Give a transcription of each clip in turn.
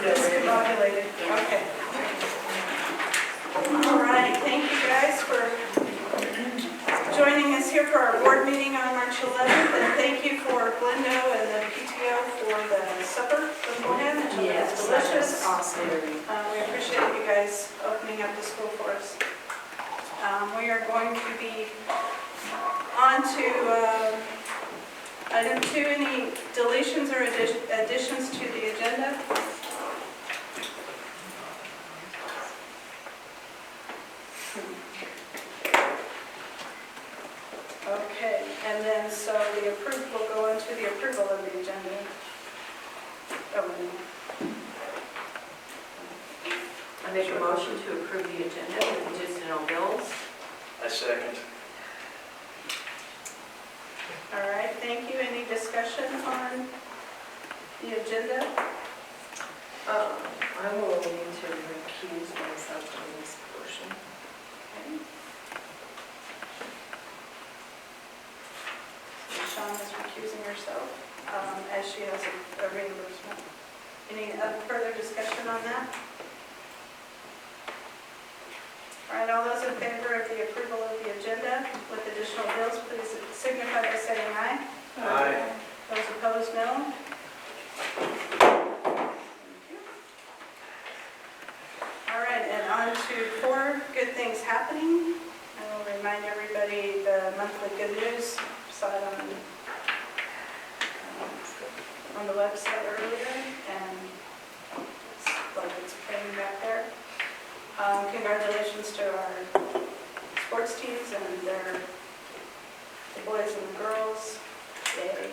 Discombobulated. Okay. All right. Thank you guys for joining us here for our board meeting on March 11th. And thank you for Glendo and the PTO for the supper beforehand. It was delicious. Awesome. We appreciate you guys opening up the school for us. We are going to be on to item 2, any deletions or additions to the agenda? Okay, and then so the approval will go into the approval of the agenda. I make a motion to approve the agenda with additional bills. I second. All right, thank you. Any discussion on the agenda? I will need to recuse myself from this portion. Okay. So Shawn is recusing herself as she has a reimbursement. Any further discussion on that? All right, all those in favor of the approval of the agenda with additional bills, please signify by saying aye. Aye. Those opposed, no. Thank you. All right, and on to 4 good things happening. I will remind everybody the monthly good news, saw it on the website earlier, and it's like it's playing back there. Congratulations to our sports teams and the boys and the girls. Yay.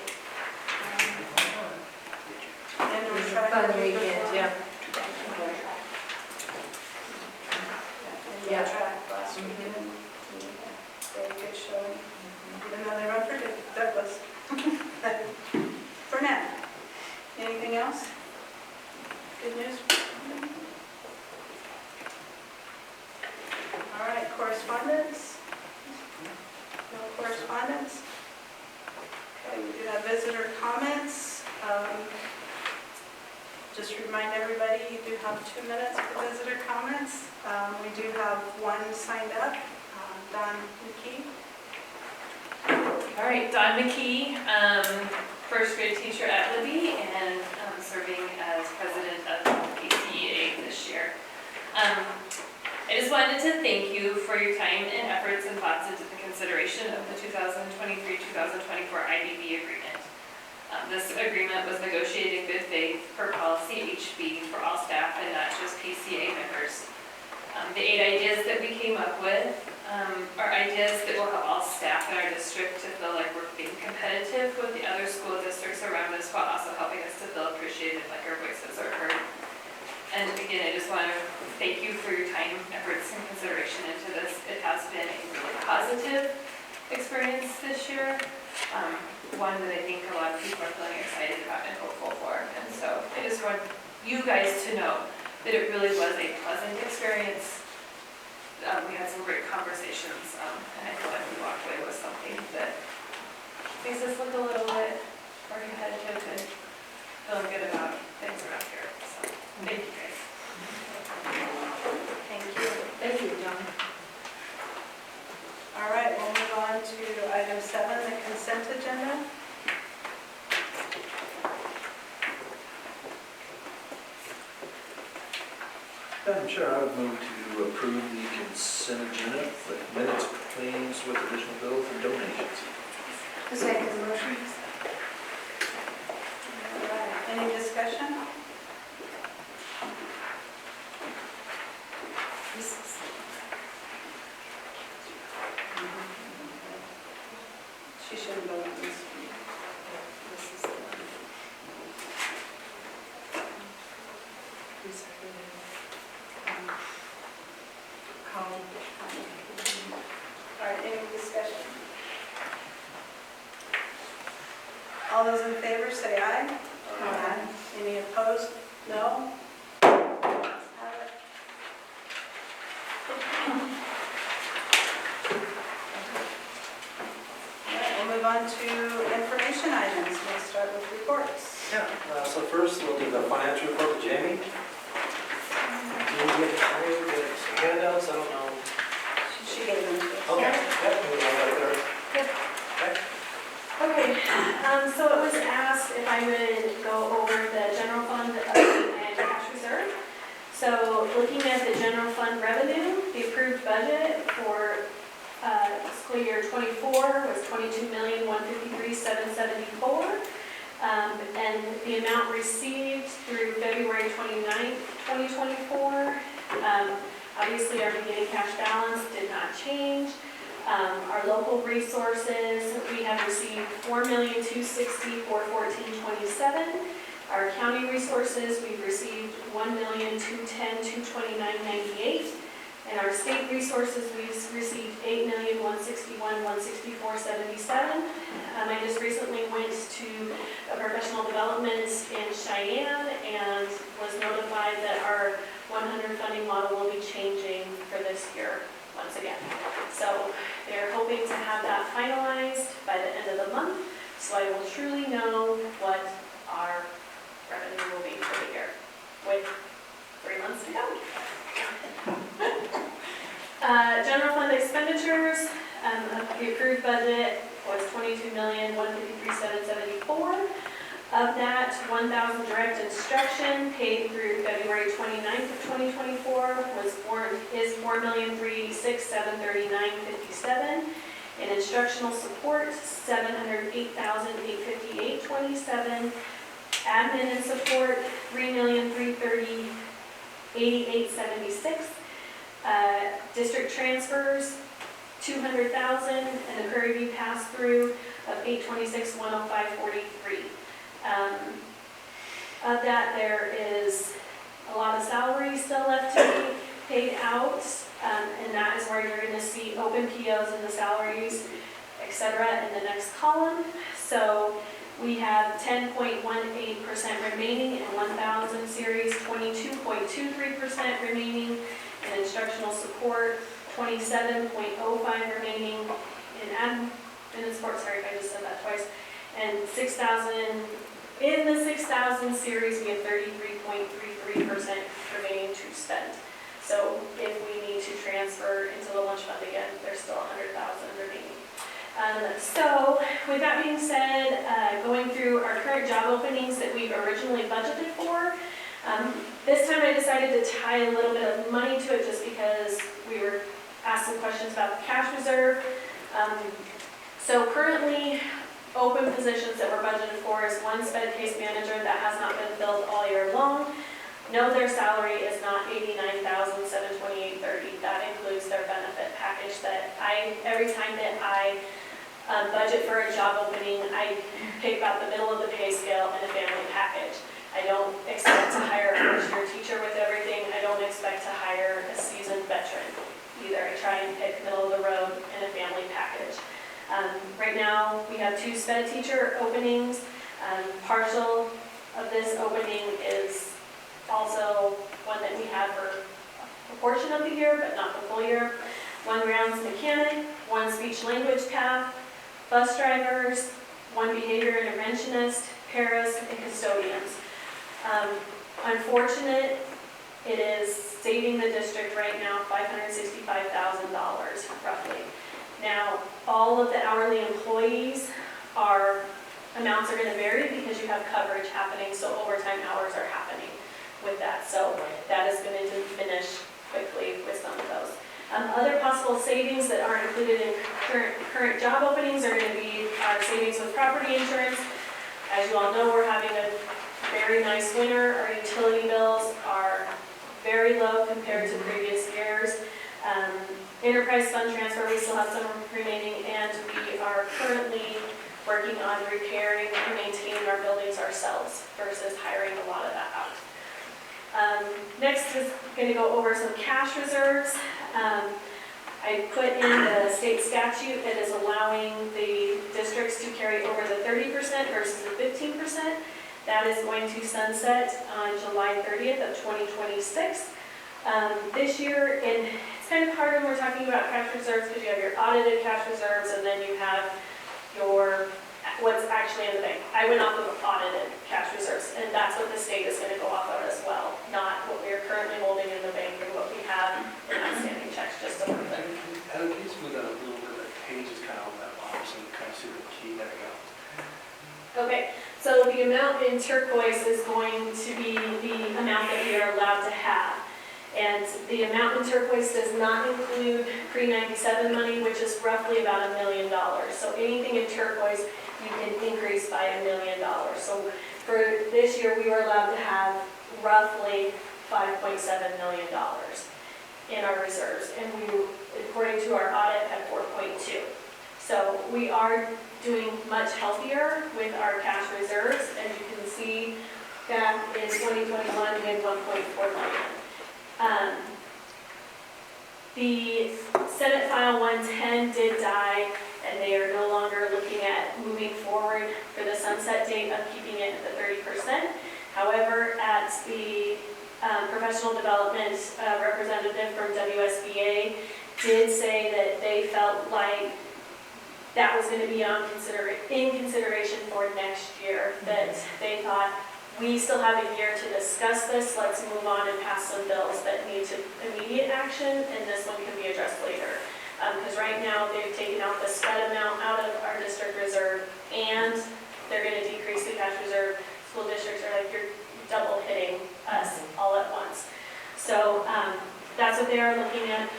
And It was a track fun and field weekend, one. yeah. And Yeah. track last weekend. Very good showing. Even though they run for Douglas. For now. Anything else? Good news? All right, correspondence? No correspondence? Okay, we do have visitor comments. Just remind everybody, you do have 2 minutes for visitor comments. We do have one signed up, Don McKee. All right, Dawn McKee, first grade teacher at Libby and serving as president of PCA this year. I just wanted to thank you for your time and efforts and thoughts into the consideration of the 2023-2024 IDB agreement. This agreement was negotiated in good faith per policy HB for all staff and not just PCA members. The 8 ideas that we came up with are ideas that will help all staff in our district to feel like we're being competitive with the other school districts around us while also helping us to feel appreciated, like our voices are heard. And again, I just want to thank you for your time, efforts, and consideration into this. It has been a really positive experience this year, one that I think a lot of people are feeling excited about and hopeful for. And so I just want you guys to know that it really was a pleasant experience. We had some great conversations, and I feel like we walked away with something that makes us look a little bit more competitive and feeling good about things around here. So thank you guys. Thank you. Thank you, John. All right, we'll move on to item 7, the consent agenda. Madam Chair, I would move to approve the consent agenda with minutes, claims with additional bills and donations. A second motion. All right, any discussion? She shouldn't vote on this. This is the one. All right, any discussion? All those in favor say aye. Aye. Any opposed? No? Have it. All right, we'll move on to information items. We'll start with reports. Yeah, so first we'll do the financial report with Jamie. So looking at the general fund revenue, the approved budget for fiscal year '24 was $22,153,774. And the amount received through February 29th, 2024, obviously our beginning cash balance did not change. Our local resources, we have received $4,260,414.27. Our county resources, we've received $1,210,229.98. And our state resources, we've received $8,161,164.77. I just recently went to a professional development in Cheyenne and was notified that our 100 funding model will be changing for this year once again. So they're hoping to have that finalized by the end of the month, so I will truly know what our revenue will be for the year with 3 months to go. General fund expenditures, the approved budget was $22,153,774. Of that, 1,000 direct instruction paid through February 29th of 2024 is $4,386,739.57. In instructional support, $708,858.27. Admin and support, $3,330,8876. District transfers, $200,000, and the Prairie View pass-through of $826,105.43. Of that, there is a lot of salaries still left to be paid out, and that is where you're going to see open POs and the salaries, etc., in the next column. So we have 10.18% remaining in 1,000 series, 22.23% remaining in instructional support, 27.05 remaining in admin support, sorry if I just said that twice, and 6,000, in the 6,000 series, we have 33.33% remaining to spend. So if we need to transfer into the lunch fund again, there's still 100,000 remaining. So with that being said, going through our current job openings that we've originally budgeted for, this time I decided to tie a little bit of money to it just because we were asked some questions about the cash reserve. So currently, open positions that we're budgeted for is one sped case manager that has not been filled all year long. No, their salary is not $89,728.30. That includes their benefit package that every time that I budget for a job opening, I pick about the middle of the pay scale and a family package. I don't expect to hire a first-year teacher with everything. I don't expect to hire a seasoned veteran either. I try and pick middle of the road and a family package. Right now, we have 2 sped teacher openings. Partial of this opening is also one that we had for a portion of the year, but not the full year. 1 grounds mechanic, 1 speech language path, bus drivers, 1 behavior interventionist, paras, and custodians. Unfortunate, it is saving the district right now $565,000 roughly. Now, all of the hourly employees, our amounts are going to vary because you have coverage happening, so overtime hours are happening with that. So that is going to diminish quickly with some of those. Other possible savings that aren't included in current job openings are going to be our savings with property insurance. As you all know, we're having a very nice winter. Our utility bills are very low compared to previous years. Enterprise fund transfer, we still have some remaining, and we are currently working on repairing and maintaining our buildings ourselves versus hiring a lot of that out. Next is going to go over some cash reserves. I put in the state statute that is allowing the districts to carry over the 30% versus the 15%. That is going to sunset on July 30th of 2026. This year, and it's kind of hard when we're talking about cash reserves because you have your audited cash reserves and then you have your what's actually in the bank. I went off of audited cash reserves, and that's what the state is going to go off of as well, not what we are currently holding in the bank or what we have in outstanding checks, just to work with. Can you smooth out a little bit of the pages kind of on that bottom so you kind of see the key? There we go. Okay, so the amount in turquoise is going to be the amount that we are allowed to have. And the amount in turquoise does not include pre-97 money, which is roughly about $1 million. So anything in turquoise, you can increase by $1 million. So for this year, we were allowed to have roughly $5.7 million in our reserves. And we, according to our audit, had 4.2. So we are doing much healthier with our cash reserves. As you can see, back in 2021, we had 1.4 million. The Senate File 110 did die, and they are no longer looking at moving forward for the sunset date of keeping it at the 30%. However, at the professional development representative from WSBA did say that they felt like that was going to be in consideration for next year, that they thought, we still have a year to discuss this, let's move on and pass some bills that need immediate action, and this one can be addressed later. Because right now, they've taken out the SPED amount out of our district reserve, and they're going to decrease the cash reserve. School districts are like, you're double hitting us all at once. So that's what they are looking at.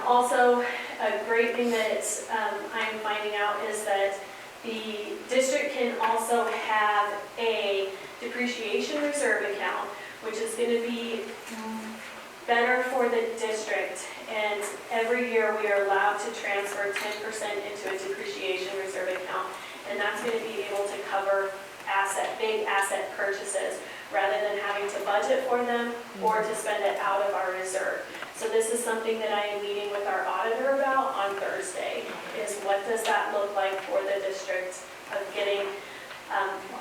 Also, a great thing that I'm finding out is that the district can also have a depreciation reserve account, which is going to be better for the district. And every year we are allowed to transfer 10% into a depreciation reserve account. And that's going to be able to cover big asset purchases rather than having to budget for them or to spend it out of our reserve. So this is something that I am meeting with our auditor about on Thursday, is what does that look like for the district of getting,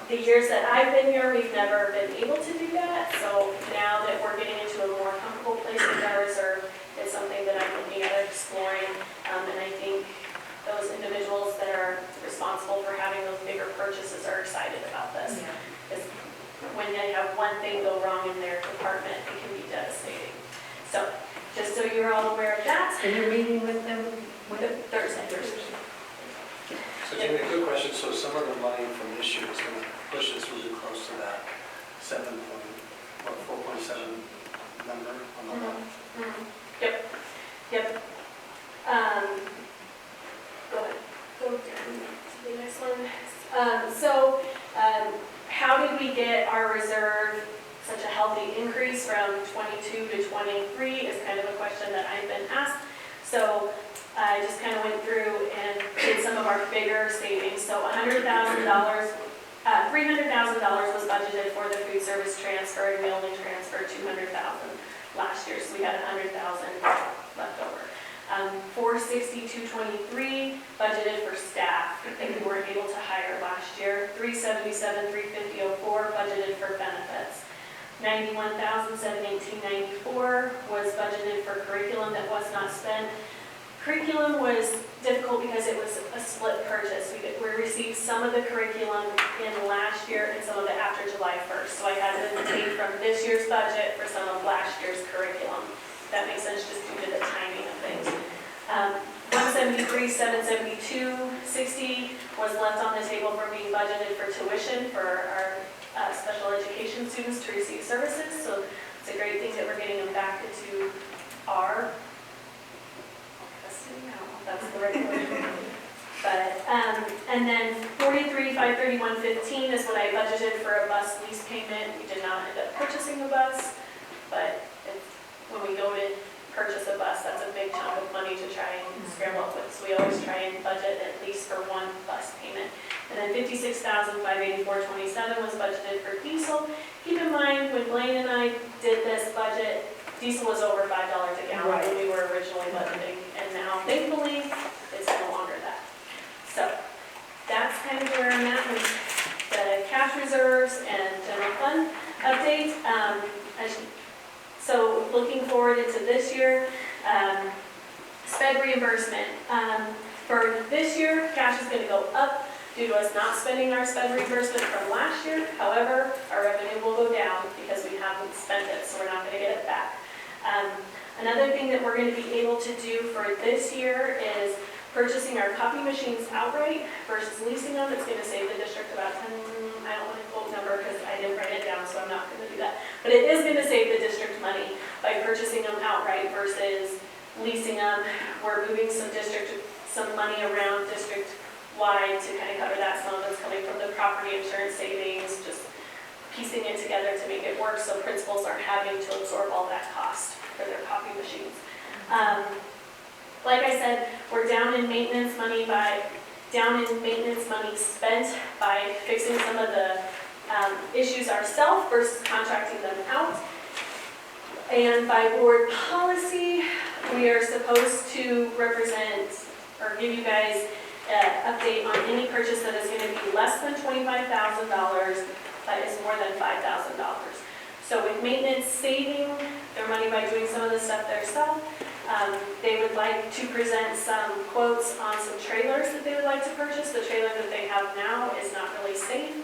the years that I've been here, we've never been able to do that. So now that we're getting into a more comfortable place with our reserve, it's something that I'm looking at exploring. And I think those individuals that are responsible for having those bigger purchases are excited about this. Because when they have one thing go wrong in their department, it can be devastating. So just so you're all aware of that. And you're meeting with them Thursday. So Jamie, a good question. So some of the money from this year is going to push us really close to that 4.7 number on the line. Yep. Go ahead. Go down to the next one. How did we get our reserve such a healthy increase from 22 to 23 is kind of a question that I've been asked. So I just kind of went through and did some of our bigger savings. So $100,000, $300,000 was budgeted for the food service transfer, and we only transferred $200,000 last year, so we had $100,000 left over. 460,223 budgeted for staff that we weren't able to hire last year. 377,350.04 budgeted for benefits. 91,718.94 was budgeted for curriculum that was not spent. Curriculum was difficult because it was a split purchase. We received some of the curriculum in last year and some of it after July 1st. So I had to take from this year's budget for some of last year's curriculum. That makes sense just due to the timing of things. 173,772.60 was left on the table for being budgeted for tuition for our special education students to receive services. So it's a great thing that we're getting them back into our custody. I don't know if that's the right word. But, and then 43,531.15 is what I budgeted for a bus lease payment. We did not end up purchasing a bus, but when we go to purchase a bus, that's a big chunk of money to try and scramble up with. So we always try and budget at least for one bus payment. And then 56,584.27 was budgeted for diesel. Keep in mind, when Blaine and I did this budget, diesel was over $5 a gallon when we were originally budgeting. And now, thankfully, it's no longer that. So that's kind of where I'm at with the cash reserves and general fund update. So looking forward into this year, SPED reimbursement. For this year, cash is going to go up due to us not spending our SPED reimbursement from last year. However, our revenue will go down because we haven't spent it, so we're not going to get it back. Another thing that we're going to be able to do for this year is purchasing our copy machines outright versus leasing them. It's gonna save the district about 10, I don't want to quote number because I didn't write it down, so I'm not gonna do that. But it is gonna save the district money by purchasing them outright versus leasing them. We're moving some money around district-wide to kind of cover that. Some of it's coming from the property insurance savings, just piecing it together to make it work so principals aren't having to absorb all that cost for their copy machines. Like I said, we're down in maintenance money spent by fixing some of the issues ourselves versus contracting them out. And by board policy, we are supposed to represent or give you guys an update on any purchase that is going to be less than $25,000 that is more than $5,000. So with maintenance saving their money by doing some of the stuff themselves, they would like to present some quotes on some trailers that they would like to purchase. The trailer that they have now is not really safe,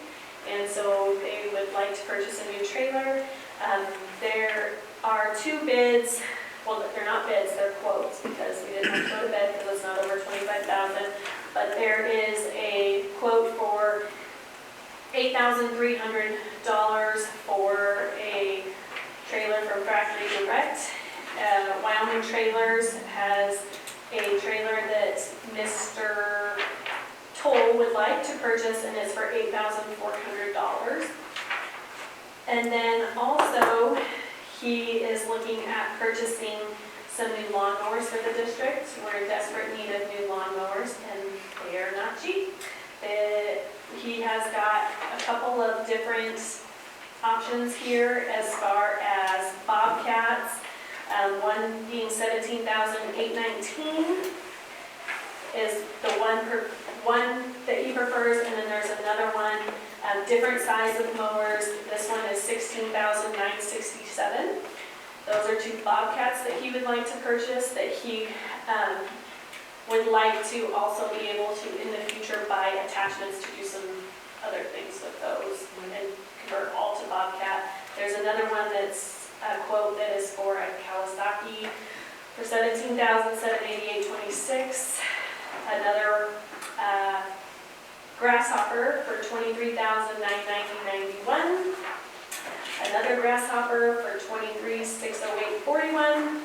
and so they would like to purchase a new trailer. There are 2 bids. Well, they're not bids, they're quotes, because we didn't have to go to bid because it's not over $25,000. But there is a quote for $8,300 for a trailer from Factory Direct. Wyoming Trailers has a trailer that Mr. Toll would like to purchase, and it's for $8,400. And then also, he is looking at purchasing some new lawnmowers for the district. We're in desperate need of new lawnmowers, and they are not cheap. He has got a couple of different options here as far as Bobcats. One being $17,819 is the one that he prefers, and then there's another one, different size of mowers. This one is $16,967. Those are 2 Bobcats that he would like to purchase, that he would like to also be able to, in the future, buy attachments to do some other things with those and convert all to Bobcat. There's another one that's a quote that is for a Kawasaki for $17,788.26. Another Grasshopper for $23,990.91. Another Grasshopper for $23,608.41.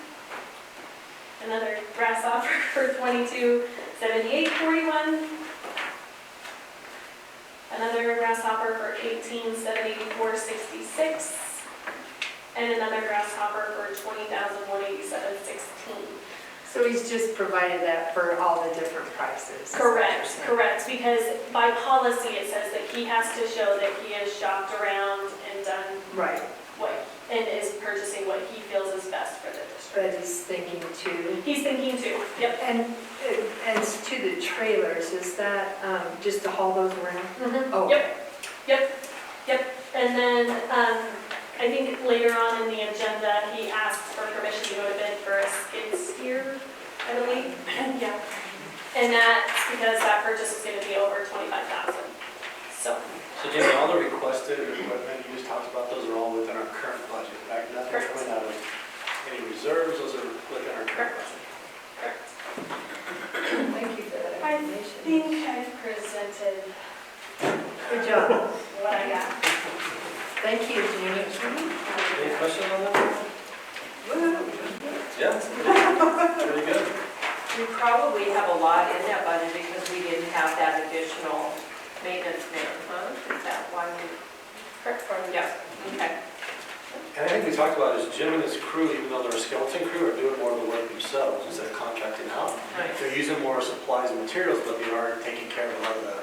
Another Grasshopper for $22,78.41. Another Grasshopper for $18,784.66. And another Grasshopper for $20,187.16. So he's just provided that for all the different prices? Correct, because by policy it says that he has to show that he has shopped around and done Right, and is purchasing what he feels is best for the district. but he's thinking too. He's thinking too, yep. And as to the trailers, is that just to haul those around? Mm-hmm. Oh. Yep. And then I think later on in the agenda, he asked for permission to go to bid for a skid steer, I believe. Yeah. And that's because that purchase is going to be over $25,000. So Jamie, all the requested equipment you just talked about, those are all within our current budget, right? Nothing's Correct. coming out of any reserves, those are within our current Correct. budget. Thank you for that I information. think I've presented Good job. what I got. Thank you, Jeannie. Any questions on that? Yeah, very good. We probably have a lot in that budget because we didn't have that additional maintenance there, huh? Is that why we? Correct. Yeah, okay. And I think we talked about is Jim and his crew, even though they're a skeleton crew, are doing more of the work themselves instead of contracting out. Right. They're using more supplies and materials, but they are taking care of a lot of the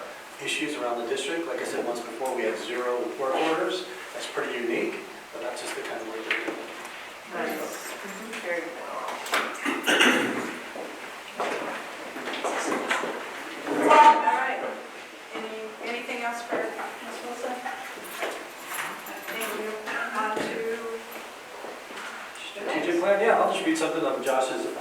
issues around the district. Like I said once before, we had 0 work orders. That's pretty unique, but that's just the kind of work they're doing. Nice. Very good. All right. Anything else for Ms. Wilson? Thank you. On to Strategic plan, yeah, I'll just read something of Josh's at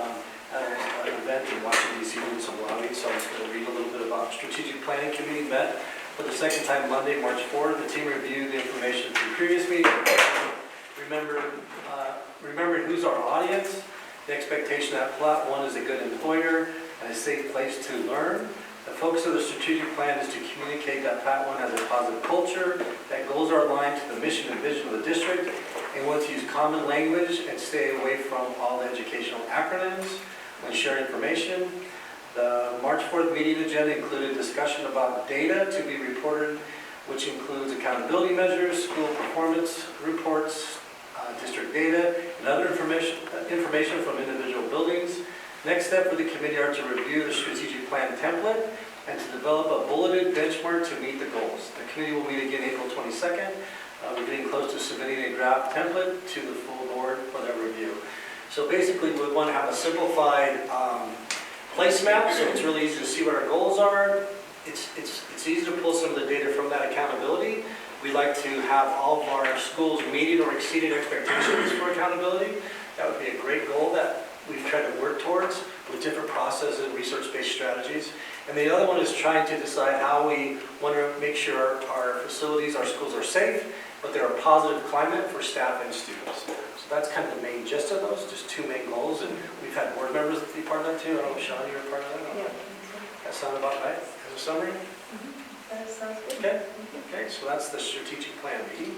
an event in Washington DC doing some lobbying, so I'm just going to read a little bit about strategic planning committee met for the second time Monday, March 4th. The team reviewed the information from previous meetings. Remembered who's our audience, the expectation that Plot 1 is a good employer, and a safe place to learn. The focus of the strategic plan is to communicate that Pat 1 has a positive culture, that goals are aligned to the mission and vision of the district, and want to use common language and stay away from all the educational acronyms when sharing information. The March 4th meeting agenda included discussion about data to be reported, which includes accountability measures, school performance reports, district data, and other information from individual buildings. Next step for the committee are to review the strategic plan template and to develop a bulleted benchmark to meet the goals. The committee will meet again April 22nd. We're getting close to submitting a draft template to the full board for their review. So basically, we want to have a simplified placemat, so it's really easy to see what our goals are. It's easy to pull some of the data from that accountability. We like to have all of our schools meeting or exceeding expectations for accountability. That would be a great goal that we've tried to work towards with different processes and research-based strategies. And the other one is trying to decide how we want to make sure our facilities, our schools are safe, but they're a positive climate for staff and students. So that's kind of the main gist of those, just two main goals. And we've had board members be part of that too. I don't know, Sean, you were part of that? Yeah. That sound about right as a summary? That sounds good. Okay. Okay, so that's the strategic plan meeting.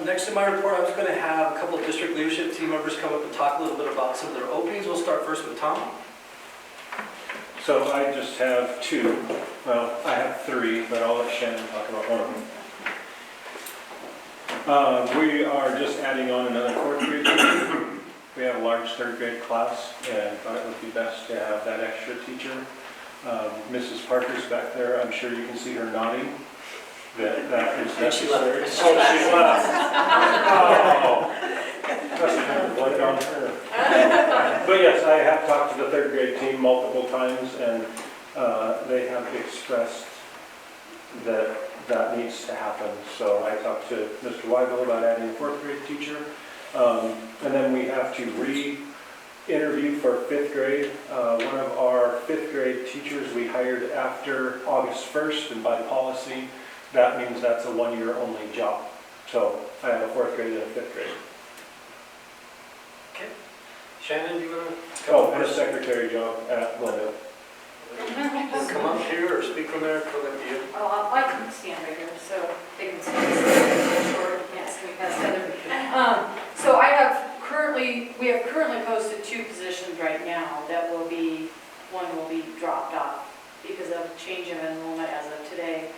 Next in my report, I was going to have a couple of district leadership team members come up and talk a little bit about some of their openings. We'll start first with Tom. So I just have two. Well, I have three, but I'll let Shannon talk about one of them. We are just adding on another fourth grade teacher. We have a large third grade class and thought it would be best to have that extra teacher. Mrs. Parker's back there. I'm sure you can see her nodding. That is necessary. Oh, she left. Oh, must have been blood on her. But yes, I have talked to the third grade team multiple times, and they have expressed that that needs to happen. So I talked to Mr. Weigel about adding a fourth grade teacher. And then we have to re-interview for fifth grade. One of our fifth grade teachers we hired after August 1st, and by policy, that means that's a one-year only job. So I have a fourth grade and a fifth grade. Okay. Shannon, do you want to? Oh, and a secretary job at Glendale. Come up here or speak from there, go up to you. Oh, I can stand right here, so they can see this short, yes, we pass Heather. So we have currently posted two positions right now that one will be dropped off because of change of enrollment as of today.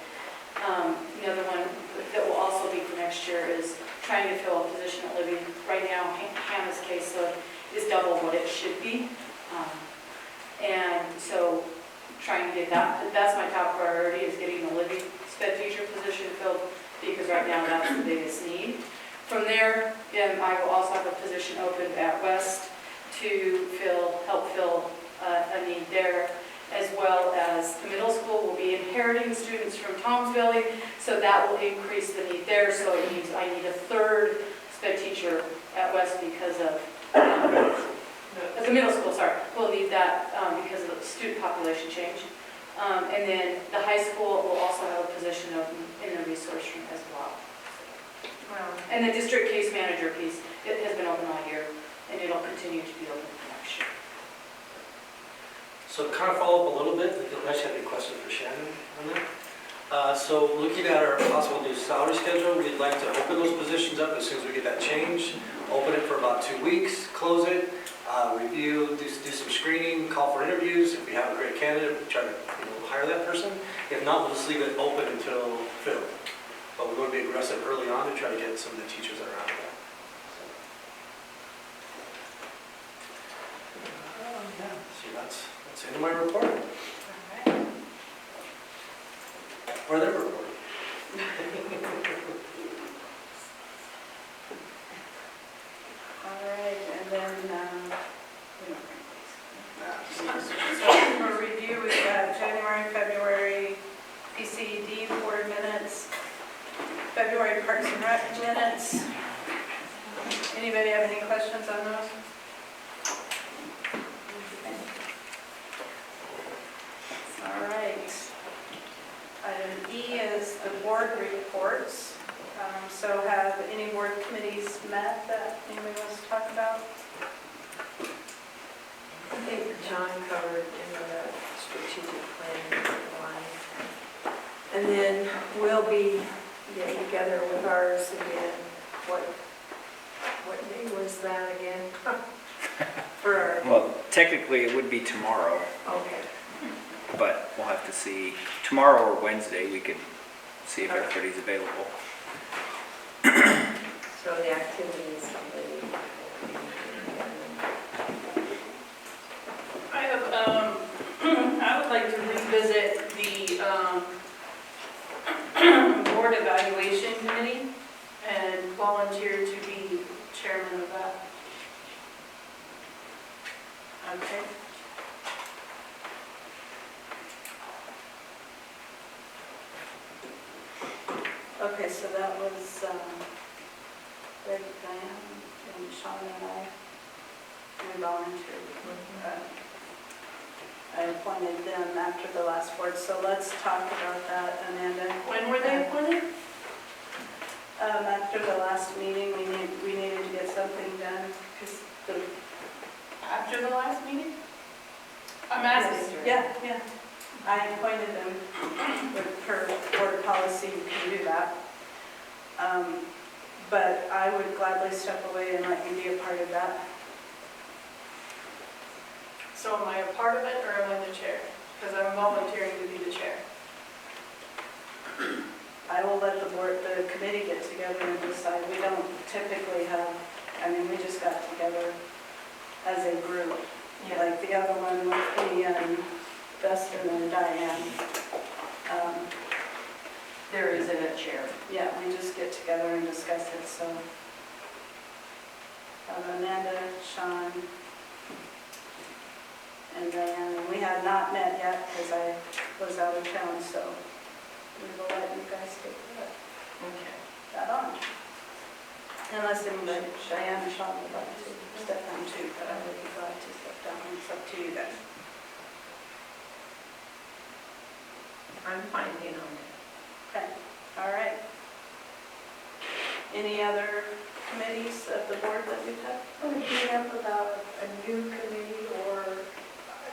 The other one that will also be for next year is trying to fill a position at Libby. Right now, Hannah's caseload is double what it should be. And so trying to get that's my top priority, is getting the Libby sped teacher position filled, because right now that's the biggest need. From there, I will also have a position open at West to help fill a need there, as well as the middle school will be inheriting students from Tom's building, so that will increase the need there. So I need a third sped teacher at West because of at the middle school, sorry, we'll need that because of the student population change. And then the high school will also have a position open in the resource room as well. Wow. And the district case manager piece, it has been open all year, and it'll continue to be open for next year. So to kind of follow up a little bit, unless you have any questions for Shannon on that. So looking at our possible new salary schedule, we'd like to open those positions up as soon as we get that change. Open it for about 2 weeks, close it, review, do some screening, call for interviews. If we have a great candidate, we try to hire that person. If not, we'll just leave it open until filled. But we're going to be aggressive early on to try to get some of the teachers that are out there. So that's the end of my report. Or their report. All right, and then, so for review, we've got January, February PCD board minutes, February Parks and Rec minutes. Anybody have any questions on those? All right. Item E is the board reports. So have any board committees met that anybody wants to talk about? think John covered in the strategic planning one. And then we'll be getting together with ours again. What day was that again? For our, Well, technically it would be tomorrow, okay. but we'll have to see. Tomorrow or Wednesday, we could see if everybody's available. So the activities committee. I have, I would like to revisit the board evaluation committee and volunteer to be chairman of that. Okay. Okay, so that was Greg, Diane, and Sean and I. We volunteered. I appointed them after the last board, so let's talk about that, Amanda. When were they appointed? After the last meeting, we needed to get something done, because after the last meeting? I'm asking. Yeah. I appointed them with per board policy, you can do that. But I would gladly step away and let you be a part of that. So am I a part of it, or am I the chair? Because I'm volunteering to be the chair. I will let the committee get together and decide. We don't typically have, we just got together as a group. Like the other one with me and Dustin and Diane. There isn't a chair. Yeah, we just get together and discuss it, so. Amanda, Sean, and Diane, and we had not met yet because I was out of town, so we will let you guys take that on. Unless anybody, Diane and Sean would like to step down too, but I would be glad to step down. It's up to you guys. I'm fine being on it. Okay, all right. Any other committees of the board that we've had? Are we hearing up about a new committee or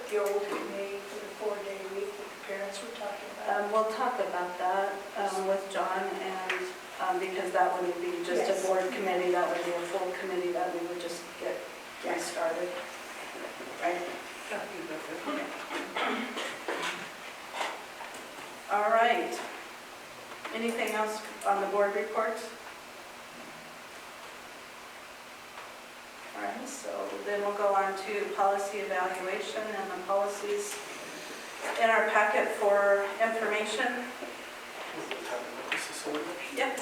the old committee for the 4-day week that the parents were talking about? We'll talk about that with John, and because that wouldn't be just a board committee, that would be a full committee that we would just get started. Right? All right. Anything else on the board reports? All right, so then we'll go on to policy evaluation and the policies in our packet for information. Yep.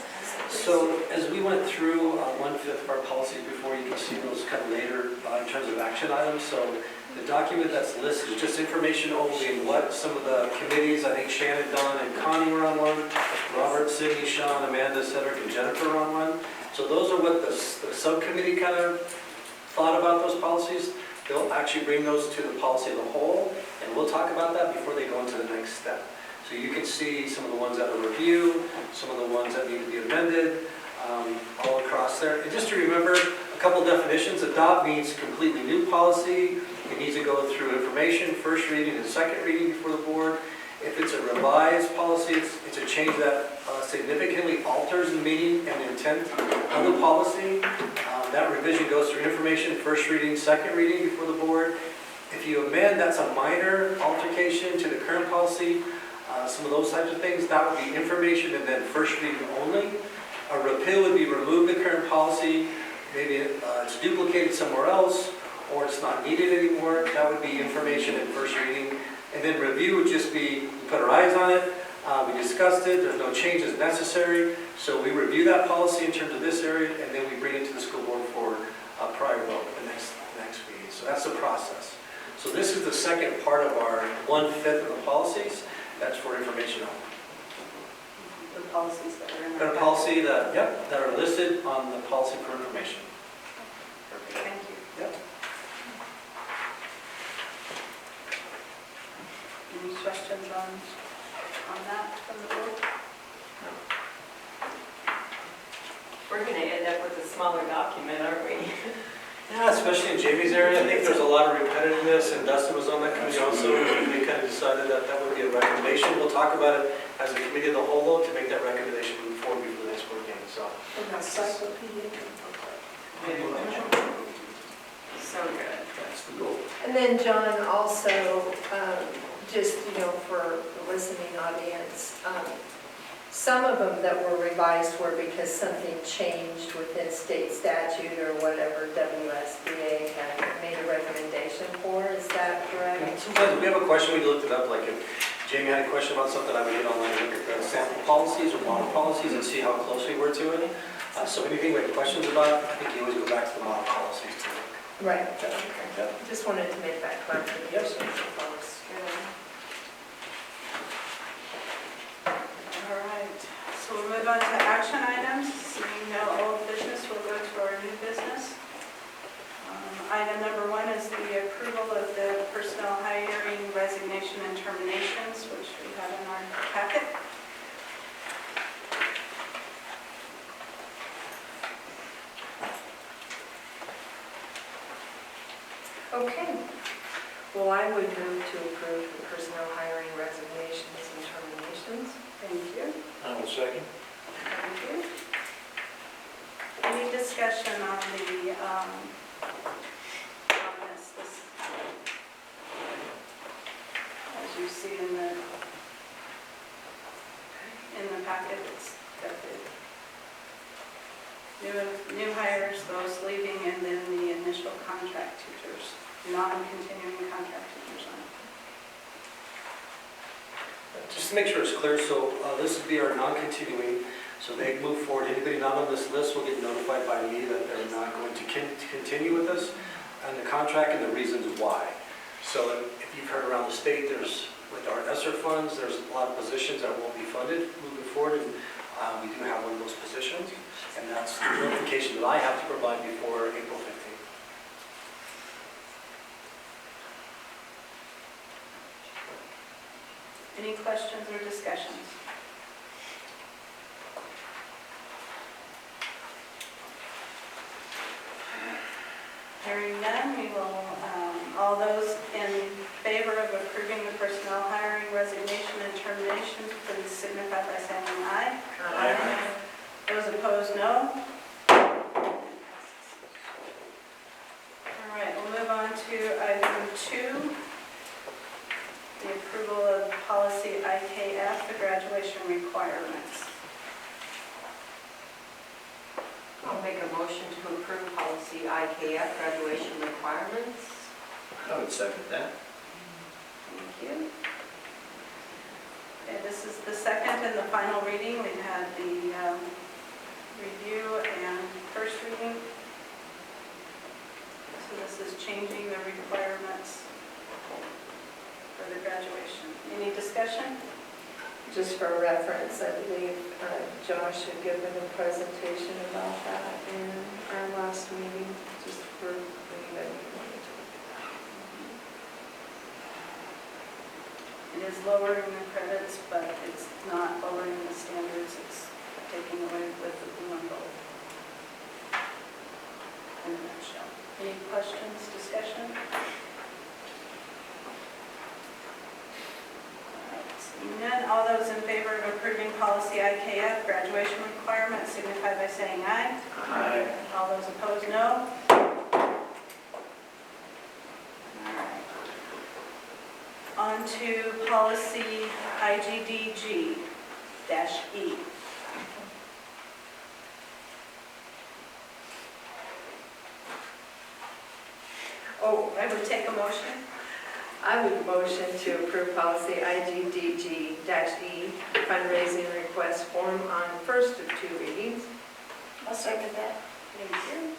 So as we went through 1/5 of our policies before, you can see those kind of later in terms of action items. So the document that's listed is just information only, what some of the committees, I think Shannon, Don, and Connie were on one, Robert, Sydney, Sean, Amanda, Cedric, and Jennifer were on one. So those are what the subcommittee kind of thought about those policies. They'll actually bring those to the policy of the whole, and we'll talk about that before they go into the next step. So you can see some of the ones that are review, some of the ones that need to be amended, all across there. And just to remember, a couple definitions. Adopt means completely new policy. It needs to go through information, first reading and second reading before the board. If it's a revised policy, it's a change that significantly alters the meaning and intent of the policy. That revision goes through information, first reading, second reading before the board. If you amend, that's a minor altercation to the current policy. Some of those types of things, that would be information and then first reading only. A repeal would be remove the current policy, maybe it's duplicated somewhere else, or it's not needed anymore. That would be information and first reading. And then review would just be, we put our eyes on it, we discussed it, there's no changes necessary. So we review that policy in terms of this area, and then we bring it to the school board for a prior vote the next meeting. So that's the process. So this is the second part of our 1/5 of the policies. That's for information only. The policies that are in Got a policy that, that are listed on the policy for information. Perfect, thank you. Yep. Any questions on that from the board? We're going to end up with a smaller document, aren't we? Yeah, it's especially in Jamie's area, I think there's a lot of repetitiveness, and Dustin was on that committee also. They kind of decided that that would be a recommendation. We'll talk about it as a committee of the whole, though, to make that recommendation move forward before the next board meeting, so. And that's encyclopedia. So good. That's the goal. And then John, also, just, for the listening audience, some of them that were revised were because something changed within state statute or whatever WSBA had made a recommendation for. Is that correct? Sometimes if we have a question, we looked it up, like if Jamie had a question about something, I would get online and look at the sample policies or model policies and see how close we were to it. So anything we have questions about, I think you always go back to the model policies to look. Right. Okay. Just wanted to make that clarification for folks. All right, so we'll move on to action items. Seeing no old business, we'll go to our new business. Item number 1 is the approval of the personnel hiring, resignation, and terminations, which we have in our packet. Okay. Well, I would move to approve the personnel hiring, resignations, and terminations. Thank you. I will second. Thank you. Any discussion on the, on this? As you see in the packet, it's got the new hires, those leaving, and then the initial contract teachers, non-continuing contract teachers on it. Just to make sure it's clear, so this would be our non-continuing, so they move forward. Anybody not on this list will get notified by me that they're not going to continue with us, and the contract and the reasons why. So if you've heard around the state, there's, with our ESSER funds, there's a lot of positions that won't be funded moving forward, and we do have one of those positions, and that's the notification that I have to provide before April 15th. Any questions or discussions? Hearing none, we will, all those in favor of approving the personnel hiring, resignation, and termination, please signify by saying aye. Aye. Those opposed, no. All right, we'll move on to item 2, the approval of policy IKF, the graduation requirements. I'll make a motion to approve policy IKF, graduation requirements. I would second that. Thank you. Okay, this is the second and the final reading. We've had the review and first reading. So this is changing the requirements for the graduation. Any discussion? Just for reference, I believe Josh had given a presentation about that in our last meeting, just for anybody who wanted to look at that. It is lowering the credits, but it's not lowering the standards. It's taking away with the blue and gold. In a nutshell. Any questions, discussion? None. All those in favor of approving policy IKF, graduation requirements, signify by saying aye. Aye. All those opposed, no. All right. On to policy IGDG-E. Oh, I would take a motion. I would motion to approve policy IGDG-E, fundraising request form on first of 2 readings. I'll second that. Thank you.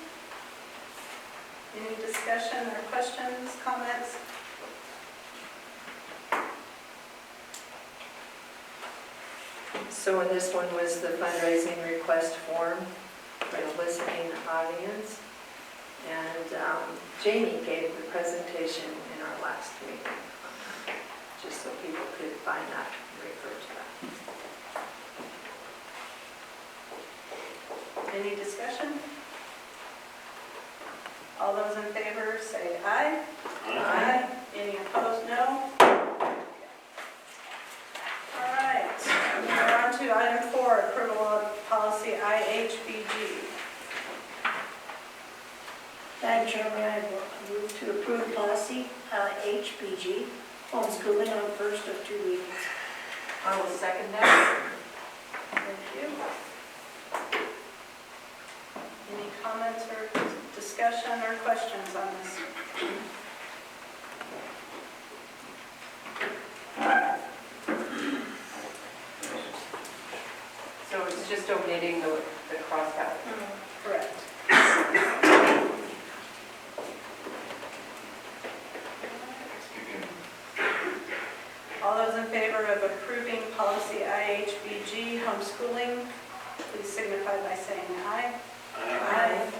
Any discussion or questions, comments? So in this one was the fundraising request form for the listening audience. And Jamie gave the presentation in our last meeting, just so people could find that and refer to that. Any discussion? All those in favor say aye. Aye. Any opposed, no. All right, we're on to item 4, approval of policy IHBG. Madam Chairman, I move to approve policy HBG, homeschooling on first of 2 readings. I will second that. Thank you. Any comments or discussion or questions on this? So it's just omitting the crosscut. Correct. All those in favor of approving policy IHBG, homeschooling, please signify by saying aye. Aye.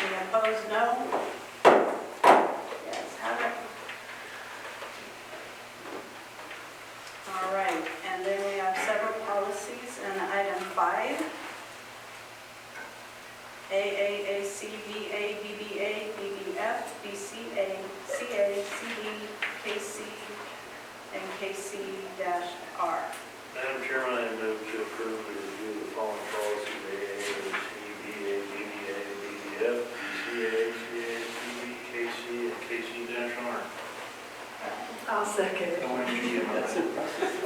Any opposed, no. Yes, have it. All right, and then we have several policies in item 5. AAAC, BA, BBA, BBF, BCA, CA, CD, KC, and KC-R. Madam Chairman, I move to approve the review of the following policies: AAAC, BA, BBA, BBF, BCA, CA, CB, KC, and KC-R. I'll second it. That's impressive.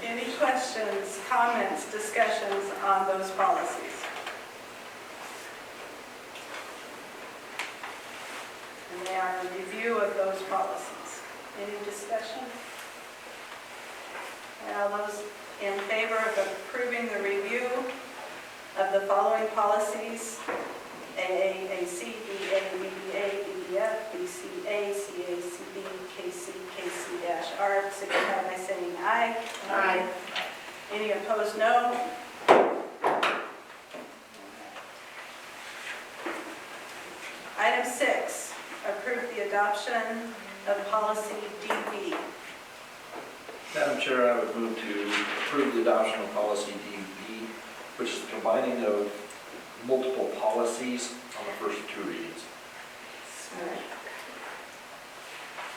Any questions, comments, discussions on those policies? And they are a review of those policies. Any discussion? All those in favor of approving the review of the following policies: AAAC, BA, BBA, BBF, BCA, CA, CB, KC, KC-R, signify by saying aye. Aye. Any opposed, no. Item 6, approve the adoption of policy DB. Madam Chair, I would move to approve the adoption of policy DB, which is the combining of multiple policies on the first 2 readings.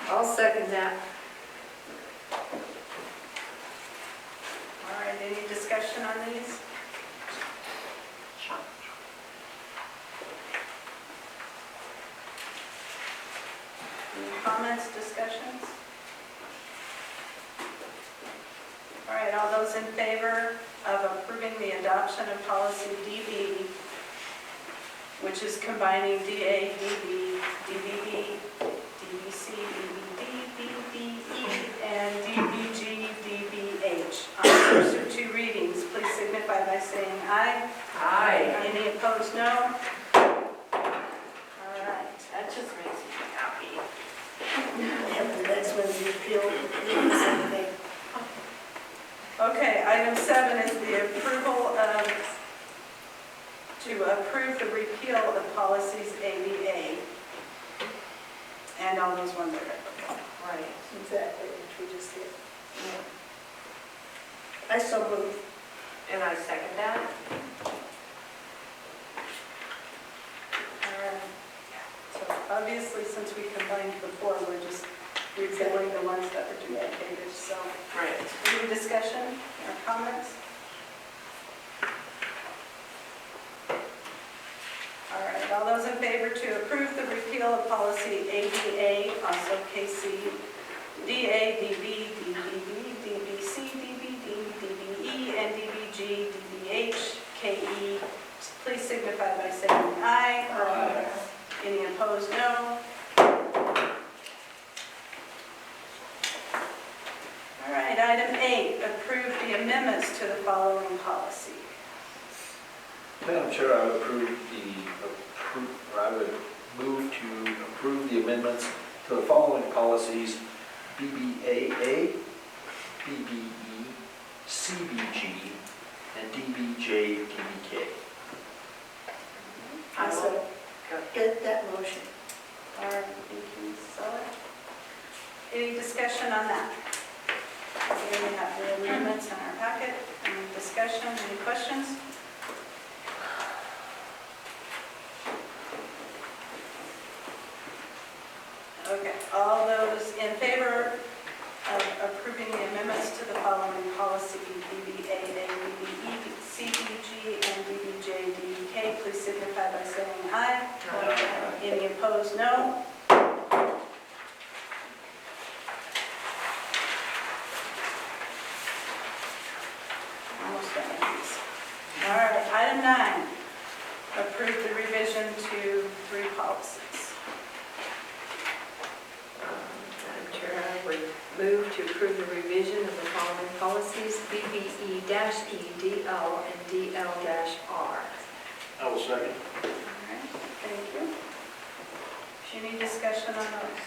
I'll second that. All right, any discussion on these? Any comments, discussions? All right, all those in favor of approving the adoption of policy DB, which is combining DA, DB, DBB, DBC, DBD, DBE, and DBG, DBH on the first of 2 readings, please signify by saying aye. Aye. Any opposed, no. All right. That just makes me happy. And the next one's repeal, the same thing. Okay, item 7 is the approval of, to approve the repeal of policies ABA and all those ones that are. Right. Exactly, which we just did. I so move. And I second that. So obviously, since we combined before, we're just repealing the ones that were duplicated, so. Right. Any discussion or comments? All right, all those in favor to approve the repeal of policy ABA, also KC, DA, DB, DBB, DBC, DBD, DBE, and DBG, DBH, KE, please signify by saying aye. Aye. Any opposed, no. All right, item 8, approve the amendments to the following policy. Madam Chair, I would I would move to approve the amendments to the following policies: BBAA, BBE, CBG, and DBJ, DBK. I so get that motion. All right, thank you, Priscilla. Any discussion on that? Again, we have the amendments in our packet. Any discussion, any questions? Okay, all those in favor of approving the amendments to the following policy, BBAA, BBE, CBG, and BBJ, DBK, please signify by saying aye. Any opposed, no. Almost done with these. All right, item 9, approve the revision to 3 policies. Madam Chair, I would move to approve the revision of the following policies, BBE-E, DL, and DL-R. I will second. All right, thank you. Any discussion on those?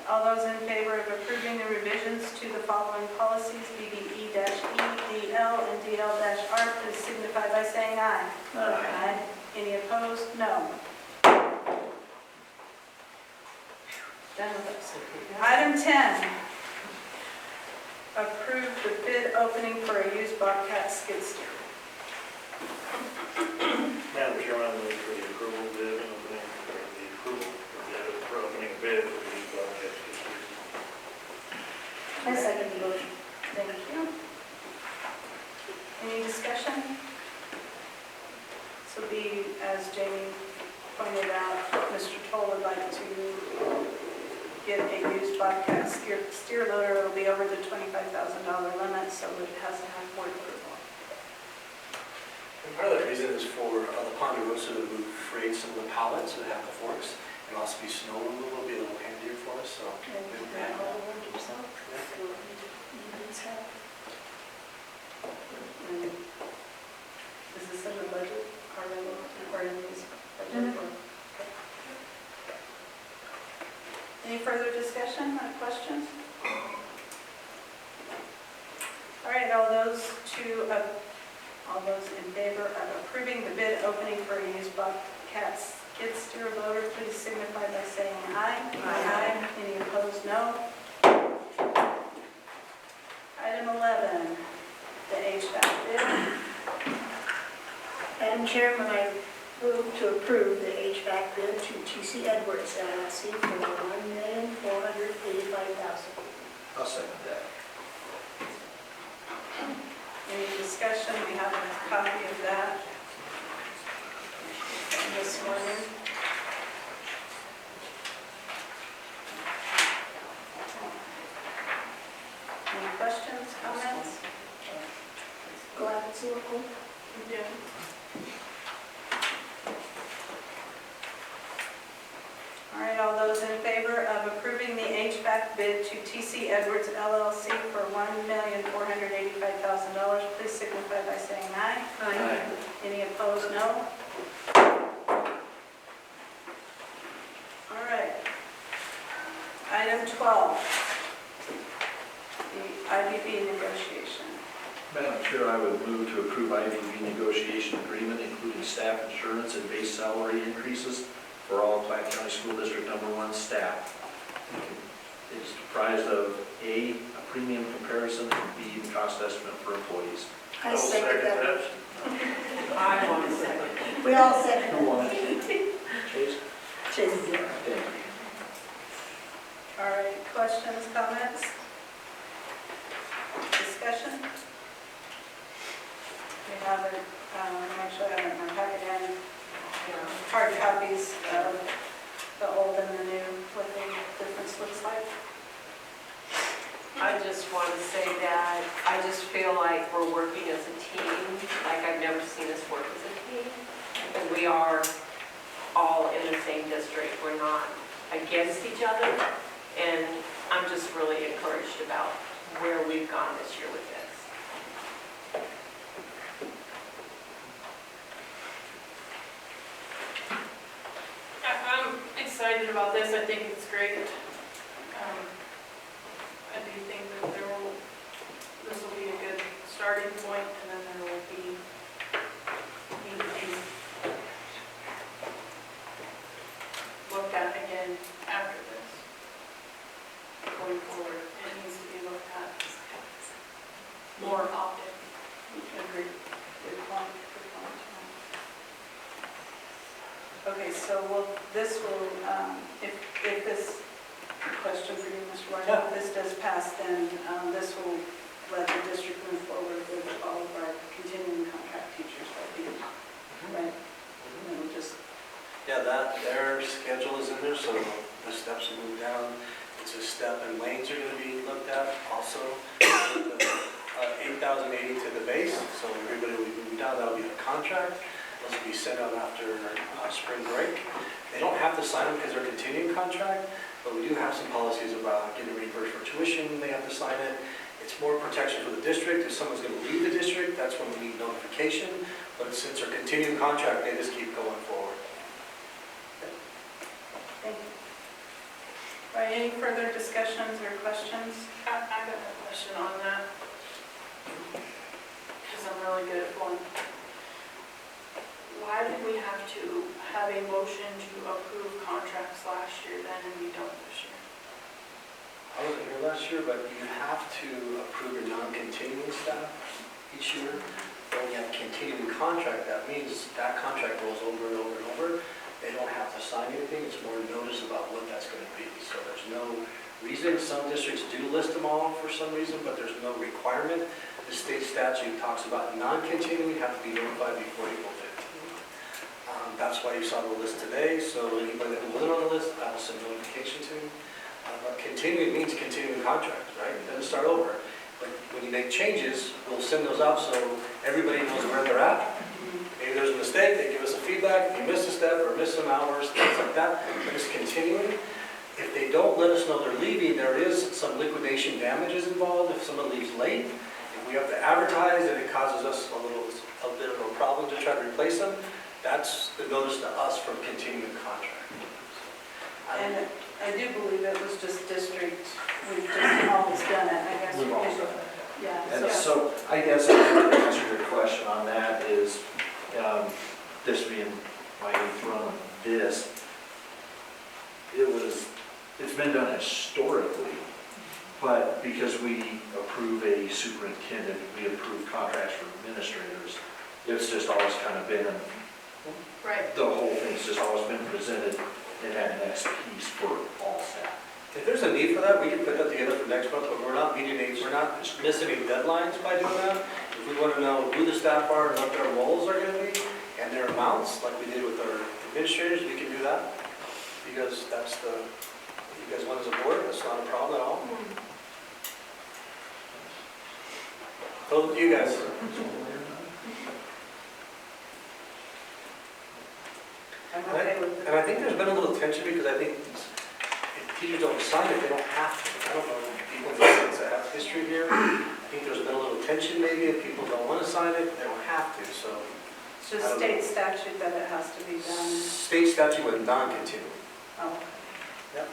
All those in favor of approving the revisions to the following policies, BBE-E, DL, and DL-R, please signify by saying aye. Aye. Any opposed? No. Done with those. Item 10, approve the bid opening for a used Bobcat skid steer. Madam Chairman, I move for the approval bid opening, or the approval for opening a bid for these Bobcat skid steers. I second the motion. Thank you. Any discussion? This will be, as Jamie pointed out, Mr. Toll would like to get a used Bobcat steer loader. It'll be over the $25,000 limit, so it has to have board approval. And part of that reason is for the Ponderosa to move freight, some of the pallets that have the forks, and also be snow removal will be a little handier for us, so. Is this in the budget already, or in these budget? Okay. Any further discussion or questions? All right, all those in favor of approving the bid opening for a used Bobcat skid steer loader, please signify by saying aye. Aye. Any opposed, no. Item 11, the HVAC bid. Madam Chairman, I move to approve the HVAC bid to TC Edwards LLC for $1,485,000. I'll second that. Any discussion? We have a copy of that from this morning. Any questions, comments? Glad it's local. Yeah. All right, all those in favor of approving the HVAC bid to TC Edwards LLC for $1,485,000, please signify by saying aye. Aye. Any opposed, no. All right. Item 12, the IBB negotiation. Madam Chair, I would move to approve IBB negotiation agreement, including staff insurance and base salary increases for all Platte County School District Number 1 staff. It is comprised of A, a premium comparison, and B, the cost estimate for employees. I second that motion. I want to second. We all second Who it. wants? Chase? Chase is there. Thank you. All right, questions, comments? Discussion? We have it, actually I have it in our packet in, hard copies of the old and the new, what the difference looks like. I just want to say that I just feel like we're working as a team, like I've never seen us work as a team. And we are all in the same district. We're not against each other. And I'm just really encouraged about where we've gone this year with this. I'm excited about this. I think it's great. I do think that this will be a good starting point, and then there will be things looked at again after this, going forward, and it needs to be looked at more often. Agreed. Good point, good point. Okay, so this will, if this, question for you, Mr. White, if this does pass, then this will let the district move forward with all of our continuing contract teachers, right? And then we'll just, Yeah, their schedule is in there, so the steps will move down. It's a step, and lanes are going to be looked at also. 8,080 to the base, so everybody will be moving down. That'll be the contract. Those will be sent out after spring break. They don't have to sign them because they're a continuing contract, but we do have some policies about getting reimbursed for tuition. They have to sign it. It's more protection for the district. If someone's going to leave the district, that's when we need notification. But since they're continuing contract, they just keep going forward. thank you. All right, any further discussions or questions? I got a question on that, because I'm really good at one. Why did we have to have a motion to approve contracts last year then and we don't this year? I wasn't here last year, but you have to approve your non-continuing staff each year. When you have a continuing contract, that means that contract rolls over and over and over. They don't have to sign anything. It's more notice about what that's going to be. So there's no reason. Some districts do list them all for some reason, but there's no requirement. The state statute talks about non-continuing have to be notified before April 15th. That's why you saw the list today. So anybody that wasn't on the list, I will send notification to. But continuing means continuing contract, right? It doesn't start over. But when you make changes, we'll send those out so everybody knows where they're at. Maybe there's a mistake, they give us a feedback, if you missed a step or missed some hours, things like that, but it's continuing. If they don't let us know they're leaving, there is some liquidation damages involved if someone leaves late. If we have to advertise and it causes us a bit of a problem to try to replace them, that's the notice to us from continuing contract. And I do believe it was just district, we've just always done it, I guess. We've always done it. Yeah. And so I guess I would answer your question on that is, this being my eighth run on this, it's been done historically, but because we approve a superintendent, we approve contracts for administrators, it's just always kind of been, Right. the whole thing's just always been presented in that next piece for all staff. If there's a need for that, we can put that together for next month, but we're not missing any deadlines by doing that. If we want to know who the staff are and what their roles are going to be and their amounts, like we did with our administrators, we can do that. Because that's you guys want as a board, that's not a problem at all. So you guys. I'm okay with it. And I think there's been a little tension because I think if teachers don't sign it, they don't have to. I don't know if people that have history here. I think there's been a little tension maybe if people don't want to sign it, they don't have to. So It's just state statute that it has to be done. state statute with non-continuing. Oh. Yep.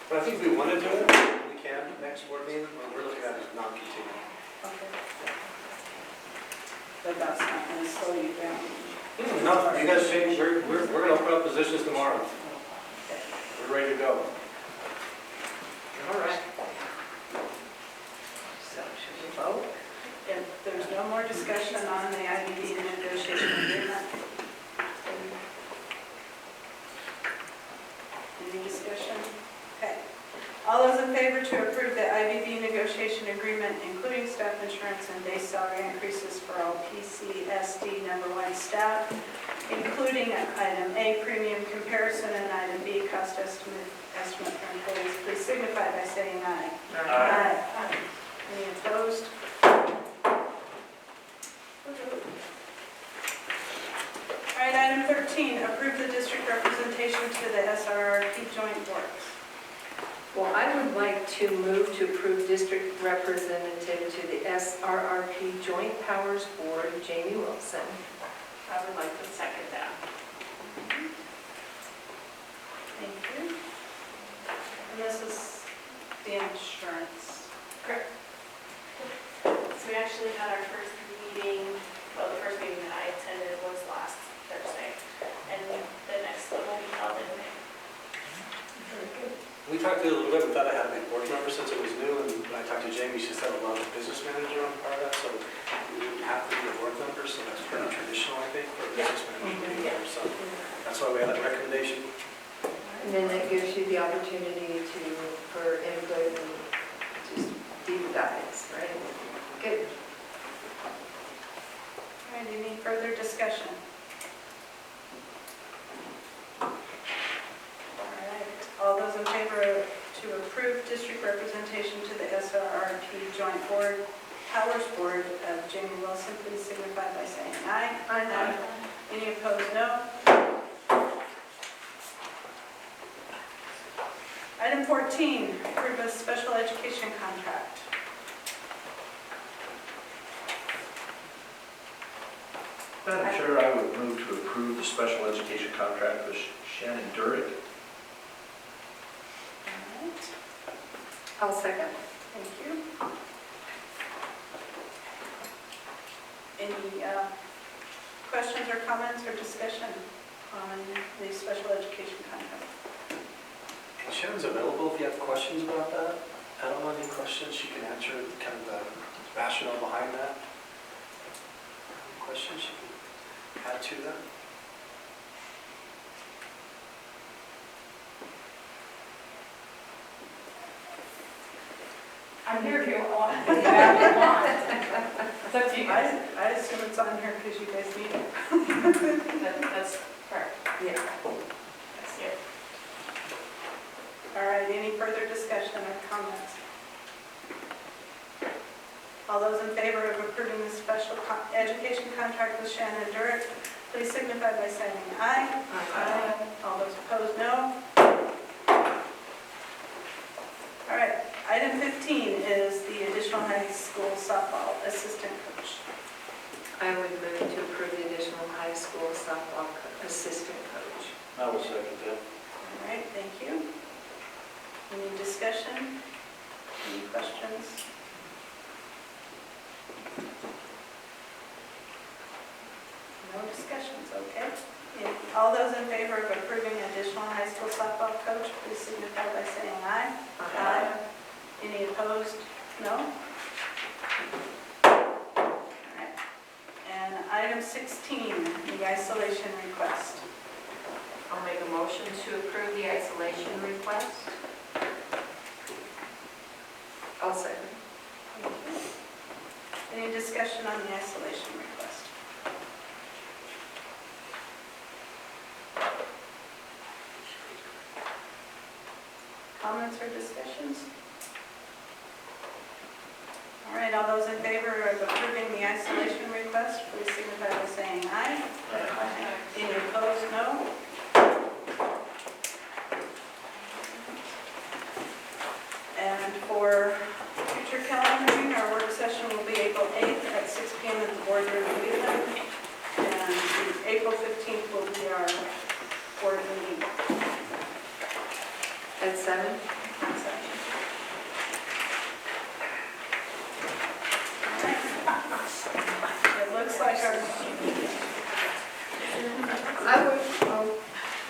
But I think if we want to do it, we can. Next board meeting, what we're looking at is non-continuing. Okay. But that's not going to slow you down. No, you guys change. We're going to open up positions tomorrow. We're ready to go. All right. So should we vote? If there's no more discussion on the IBD negotiation agreement. Any discussion? Okay. All those in favor to approve the IBD negotiation agreement, including staff insurance and base salary increases for all PCSD #1 staff, including item A, premium comparison, and item B, cost estimate for employees, please signify by saying aye. Aye. Any opposed? All right, item 13, approve the district representation to the SRRP joint boards. Well, I would like to move to approve district representative to the SRRP Joint Powers Board, Jamie Wilson. I would like to second that. Thank you. And this is the insurance. Correct. So we actually had our first meeting, well, the first meeting that I attended was last Thursday, and the next one will be held in May. We talked a little bit, we thought I had a big board member since it was new, and when I talked to Jamie, she said a lot of business manager on part of that, so we wouldn't have to be a board member, so that's pretty traditional, I think, for a business manager to be there, so that's why we had that recommendation. And then that gives you the opportunity to, for input and just deep dives, right? Good. All right, any further discussion? All right, all those in favor to approve district representation to the SRRP Joint Board, Powers Board of Jamie Wilson, please signify by saying aye. Aye. Any opposed, no. Item 14, approve a special education contract. Madam Chair, I would move to approve the special education contract with Shannon Durick. All right, I'll second. thank you. Any questions or comments or discussion on the special education contract? Sharon's available if you have questions about that. I don't know any questions, she can answer kind of the rationale behind that. Any questions she can add to that? I'm here if you want. It's up to you guys. I assume it's on here because you guys need it. That's correct. Yeah. That's it. All right, any further discussion or comments? All those in favor of approving the special education contract with Shannon Durick, please signify by saying aye. Aye. All those opposed, no. All right, item 15 is the additional high school softball assistant coach. I would move to approve the additional high school softball assistant coach. I will second that. All right, thank you. Any discussion? Any questions? No discussions, okay. All those in favor of approving additional high school softball coach, please signify by saying aye. Aye. Any opposed? No? All right. And item 16, the isolation request. I'll make a motion to approve the isolation request. I'll second. Thank you. Any discussion on the isolation request? Comments or discussions? All right, all those in favor of approving the isolation request, please signify by saying aye. Aye. Any opposed, no? And for future calendaring, our work session will be April 8th at 6 p.m. at the boardroom in Wheeler. And April 15th will be our board meeting. At 7? It looks like our, I would, oh,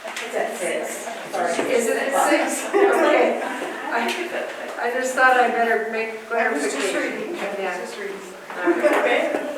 it's at 6. Sorry. Is it at 6? Okay. I just thought I better make I was just clarification. reading. I was Yeah. just reading. All right. Okay.